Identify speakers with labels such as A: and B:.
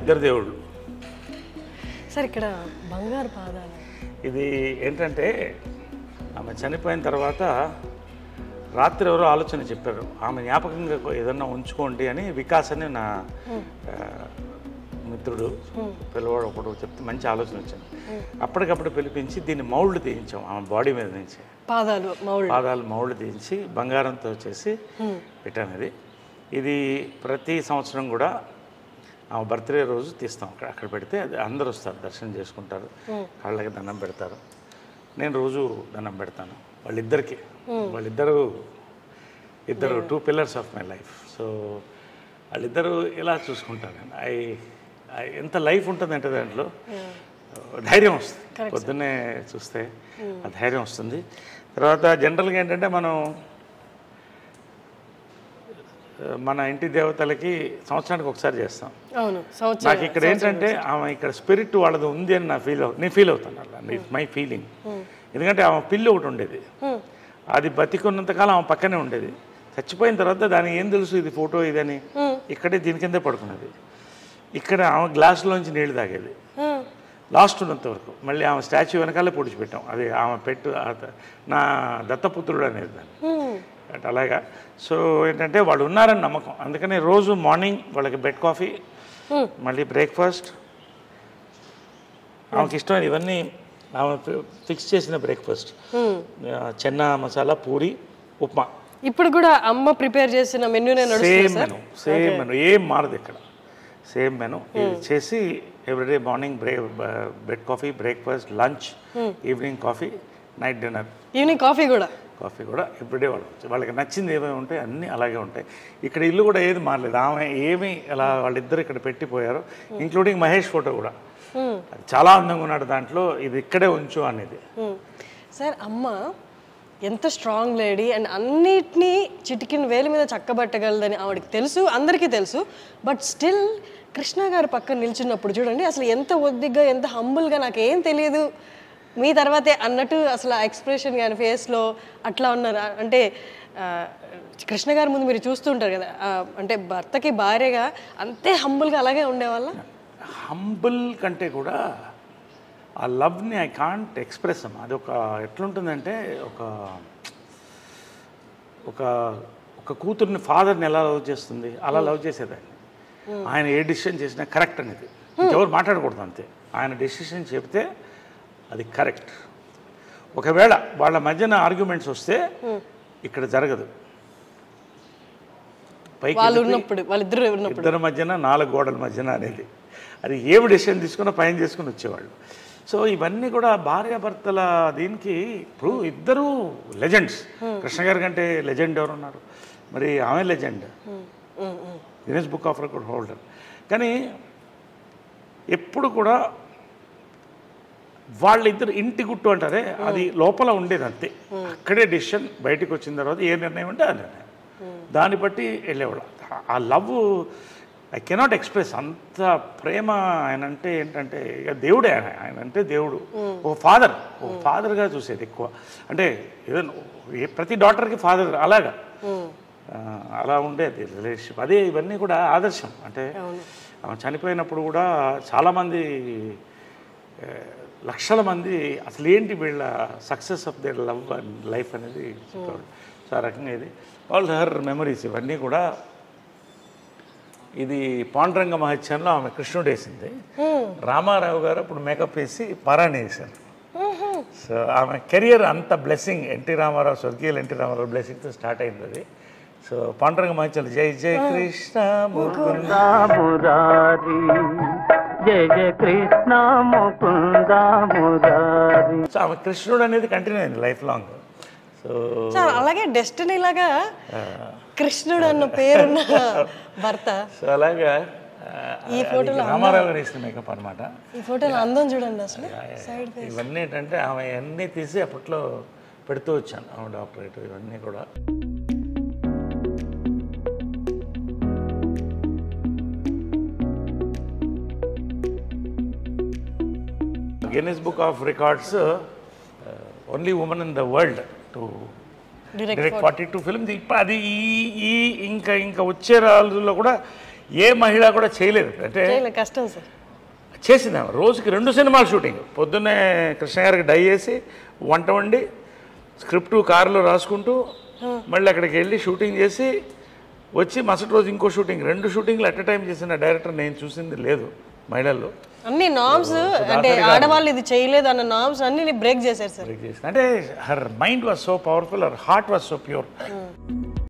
A: ఇద్దరు దేవుళ్ళు.
B: సార్ ఇక్కడ బంగారు పాదాలు
A: ఇది ఏంటంటే ఆమె చనిపోయిన తర్వాత రాత్రి ఎవరో ఆలోచన చెప్పారు, ఆమె జ్ఞాపకంగా ఏదన్నా ఉంచుకోండి అని. వికాస్ అని నా మిత్రుడు పిల్లవాడు ఒకడు చెప్తే మంచి ఆలోచన వచ్చింది. అప్పటికప్పుడు పిలిపించి దీన్ని మౌల్డ్ తీయించాం ఆమె బాడీ మీద నుంచి. పాదాలు మౌల్డ్ తీయించి బంగారంతో చేసి పెట్టాను. ఇది ప్రతి సంవత్సరం కూడా ఆమె బర్త్డే రోజు తీస్తాం. అక్కడ పెడితే అది అందరూ వస్తారు, దర్శనం చేసుకుంటారు, కాళ్ళకి దండం పెడతారు. నేను రోజు దండం పెడతాను వాళ్ళిద్దరికి. ఇద్దరు 2 pillars of my life. So వాళ్ళిద్దరూ ఇలా చూసుకుంటాను నేను. ఎంత లైఫ్ ఉంటుందంటే దాంట్లో ధైర్యం వస్తుంది. పొద్దున్నే చూస్తే ఆ ధైర్యం వస్తుంది. తర్వాత జనరల్గా ఏంటంటే మన ఇంటి దేవతలకి సంవత్సరానికి ఒకసారి చేస్తాం. నాకు ఇక్కడ ఏంటంటే ఆమె ఇక్కడ స్పిరిట్ వాళ్ళది ఉంది అని నేను ఫీల్ అవుతాను. అలా ఇట్స్ మై ఫీలింగ్. ఎందుకంటే ఆమె పిల్లి ఒకటి ఉండేది, అది బతికున్నంతకాలం ఆమె పక్కనే ఉండేది. చచ్చిపోయిన తర్వాత దానికి ఏం తెలుసు ఇది ఫోటో ఇదని, ఇక్కడే దీని కిందే పడుకున్నది. ఇక్కడ ఆమె గ్లాసులోంచి నీళ్లు తాగేది లాస్ట్ ఉన్నంత వరకు. మళ్ళీ ఆమె స్టాచ్యూ వెనకాలే పొడిచిపెట్టాం. అది ఆమె నా దత్తపుత్రుడు అనేది దాన్ని అంటే అలాగా. సో ఏంటంటే వాళ్ళు ఉన్నారని నమ్మకం. అందుకని రోజు మార్నింగ్ వాళ్ళకి బెడ్ కాఫీ, మళ్ళీ బ్రేక్ఫాస్ట్, ఆమెకి ఇష్టమైన ఇవన్నీ ఆమె ఫిక్స్ చేసిన బ్రేక్ఫాస్ట్, చెన్నా మసాలా, పూరి, ఉప్మా.
B: ఇప్పుడు కూడా అమ్మ ప్రిపేర్ చేసిన మెనూ
A: సేమ్ మెనూ ఏం మారదు ఇక్కడ. సేమ్ మెనూ ఇది చేసి everyday morning bed coffee, breakfast, lunch, evening coffee, night dinner,
B: evening coffee కూడా
A: ఎవ్రీడే వాళ్ళకి నచ్చింది ఏమేమి ఉంటాయి అన్నీ అలాగే ఉంటాయి. ఇక్కడ ఇల్లు కూడా ఏది మారలేదు. ఆమె ఏమి అలా వాళ్ళిద్దరు ఇక్కడ పెట్టిపోయారు, ఇంక్లూడింగ్ మహేష్ ఫోటో కూడా. అది చాలా అందంగా ఉన్నాడు దాంట్లో. ఇది ఇక్కడే ఉంచు అనేది.
B: సార్ అమ్మ ఎంత స్ట్రాంగ్ లేడీ అండ్ అన్నిటినీ చిటికిన వేలు మీద చక్కబట్టగలదని ఆవిడకి తెలుసు, అందరికీ తెలుసు. బట్ స్టిల్ కృష్ణ గారు పక్కన నిల్చున్నప్పుడు చూడండి అసలు ఎంత ఒద్దిగ్గా, ఎంత హంబుల్గా, నాకేం తెలియదు మీ తర్వాతే అన్నట్టు అసలు ఆ ఎక్స్ప్రెషన్ కానీ ఫేస్లో అట్లా ఉన్నారు. అంటే కృష్ణ గారి ముందు మీరు చూస్తూ ఉంటారు కదా, అంటే భర్తకి భార్యగా అంతే హంబుల్గా అలాగే ఉండేవాళ్ళ.
A: హంబుల్ కంటే కూడా ఆ లవ్ని ఐ కాంట్ ఎక్స్ప్రెస్ అమ్మా. అది ఎట్లుంటుందంటే ఒక కూతుర్ని ఫాదర్ని ఎలా లవ్ చేస్తుంది అలా లవ్ చేసేదాన్ని. ఆయన ఏ డిసిషన్ చేసినా కరెక్ట్ అనేది, ఎవరు మాట్లాడకూడదు అంతే. ఆయన డెసిషన్ చెప్తే అది కరెక్ట్. ఒకవేళ వాళ్ళ మధ్యన ఆర్గ్యుమెంట్స్ వస్తే ఇక్కడ జరగదు. పైకి ఇద్దరి మధ్యన 4 గోడల మధ్యన అనేది, అది ఏమి డెసిషన్ తీసుకున్నా పైన చేసుకుని వచ్చేవాళ్ళు. సో ఇవన్నీ కూడా భార్యాభర్తల దీనికి. ఇప్పుడు ఇద్దరు లెజెండ్స్. కృష్ణ గారి కంటే లెజెండ్ ఎవరున్నారు? మరి ఆమె legend, Guinness book of record holder. కానీ ఎప్పుడు కూడా వాళ్ళిద్దరు ఇంటి గుట్టు అంటారే, అది లోపల ఉండేది అంతే. అక్కడే డెసిషన్, బయటకు వచ్చిన తర్వాత ఏ నిర్ణయం ఉంటే ఆ నిర్ణయం, దాన్ని బట్టి వెళ్ళేవాళ్ళు. ఆ లవ్ ఐ కెనాట్ ఎక్స్ప్రెస్. అంత ప్రేమ ఆయన అంటే ఏంటంటే ఇక దేవుడే. ఆయన అంటే దేవుడు, ఒక ఫాదర్గా చూసేది ఎక్కువ. అంటే ఏదైనా ప్రతి డాటర్కి ఫాదర్ అలాగా అలా ఉండేది రిలేషన్షిప్. అదే ఇవన్నీ కూడా ఆదర్శం. అంటే ఆమె చనిపోయినప్పుడు కూడా చాలామంది, లక్షల మంది అసలు ఏంటి వీళ్ళ success of their love and life అనేది చెప్పేవాళ్ళు. సో ఆ రకంగా ఇది ఆల్ హర్ మెమరీస్ ఇవన్నీ కూడా. ఇది పాండురంగ మహత్యంలో ఆమె కృష్ణుడు వేసింది. రామారావు గారు అప్పుడు మేకప్ వేసి పారాయణ వేశారు. సో ఆమె కెరియర్ అంత బ్లెస్సింగ్, ఎన్టీ రామారావు, స్వర్గీయులు ఎన్టీ రామారావు బ్లెస్సింగ్తో స్టార్ట్ అయింది అది. సో పాండురంగ మహత్యంలో జై జై కృష్ణ ముకుంద మురారి, జయ జయ కృష్ణ ముకుంద మురారి. సో ఆమె కృష్ణుడు అనేది కంటిన్యూ అయింది లైఫ్ లాంగ్. సో
B: అలాగే డెస్టినీ లాగా కృష్ణుడు అన్న పేరున్న భర్త.
A: సో అలాగా
B: ఈ ఫోటోలో
A: రామారావు గారు వేసిన మేకప్ అనమాట.
B: ఈ ఫోటోలో అందం చూడండి అసలు.
A: ఇవన్నీ ఏంటంటే ఆమె అన్నీ తీసి అప్పట్లో పెడుతూ వచ్చాను, ఆమె డాక్టరేట్ ఇవన్నీ కూడా. Guinness book of records only women in the world to direct 42 films. అది ఇంకా వచ్చే రోజుల్లో కూడా ఏ మహిళ కూడా చేయలేదు. అంటే
B: కష్టం సార్.
A: చేసింది ఆమె. రోజుకి 2 సినిమాలు షూటింగ్. పొద్దున్నే కృష్ణ గారికి డై చేసి వంట వండి స్క్రిప్ట్ కారులో రాసుకుంటూ మళ్ళీ అక్కడికి వెళ్ళి షూటింగ్ చేసి వచ్చి మరుసటి రోజు ఇంకో షూటింగ్, 2 షూటింగ్లు అట్ ఎ టైం చేసిన డైరెక్టర్ నేను చూసింది లేదు మహిళల్లో.
B: అన్ని నామ్స్ అంటే ఆడవాళ్ళు ఇది చేయలేదు అన్న నామ్స్ అన్ని బ్రేక్ చేశారు సార్.
A: అంటే her mind was so powerful, her heart was so pure.